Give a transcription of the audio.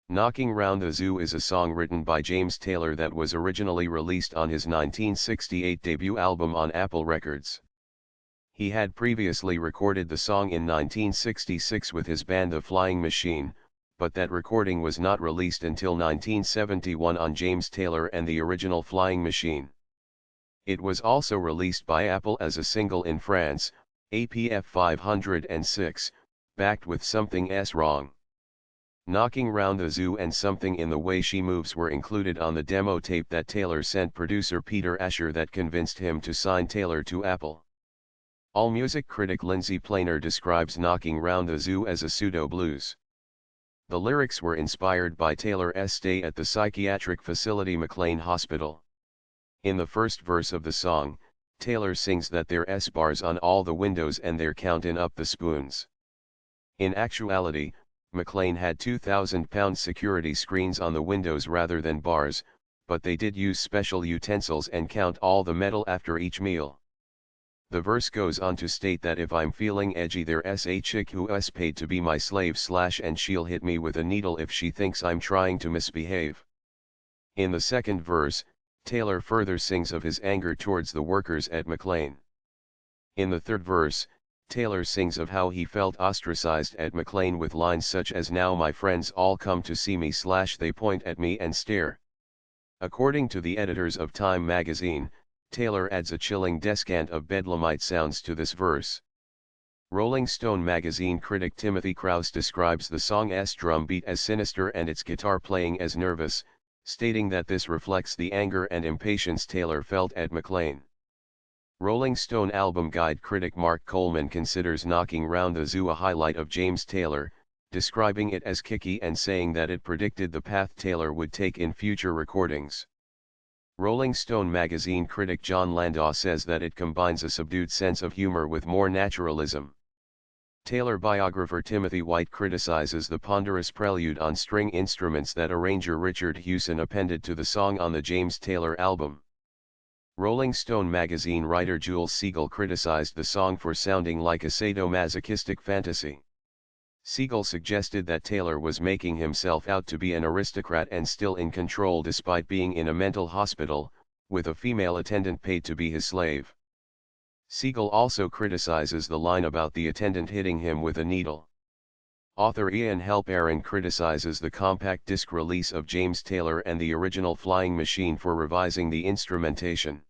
Knocking Round the Zoo is a song written by James Taylor that was originally released on his 1968 debut album on Apple Records. He had previously recorded the song in 1966 with his band The Flying Machine, but that recording was not released until 1971 on James Taylor and the Original Flying Machine. It was also released by Apple as a single in France, APF 506, backed with Something's Wrong. Knocking Round the Zoo and Something in the Way She Moves were included on the demo tape that Taylor sent producer Peter Asher that convinced him to sign Taylor to Apple. AllMusic critic Lindsay Planer describes Knocking Round the Zoo as a pseudo-blues. The lyrics were inspired by Taylor's stay at the psychiatric facility McLean Hospital. In the first verse of the song, Taylor sings that there's bars on all the windows and they're countin' up the spoons. In actuality, McLean had 2,000-pound security screens on the windows rather than bars, but they did use special utensils and count all the metal after each meal. The verse goes on to state that if I'm feeling edgy there's a chick who's paid to be my slave / and she'll hit me with a needle if she thinks I'm trying to misbehave. In the second verse, Taylor further sings of his anger towards the workers at McLean. In the third verse, Taylor sings of how he felt ostracized at McLean with lines such as "Now my friends all come to see me / they point at me and stare." According to the editors of Time magazine, Taylor adds a chilling descant of bedlamite sounds to this verse. Rolling Stone magazine critic Timothy Krause describes the song's drum beat as sinister and its guitar playing as nervous, stating that this reflects the anger and impatience Taylor felt at McLean. Rolling Stone album guide critic Mark Coleman considers Knocking Round the Zoo a highlight of James Taylor, describing it as kicky and saying that it predicted the path Taylor would take in future recordings. Rolling Stone magazine critic John Landau says that it combines a subdued sense of humor with more naturalism. Taylor biographer Timothy White criticizes the ponderous prelude on string instruments that arranger Richard Hewson appended to the song on the James Taylor album. Rolling Stone magazine writer Jules Siegel criticized the song for sounding like a sadomasochistic fantasy. Siegel suggested that Taylor was making himself out to be an aristocrat and still in control despite being in a mental hospital, with a female attendant paid to be his slave. Siegel also criticizes the line about the attendant hitting him with a needle. Author Ian Halperin criticizes the compact disc release of James Taylor and the Original Flying Machine for revising the instrumentation.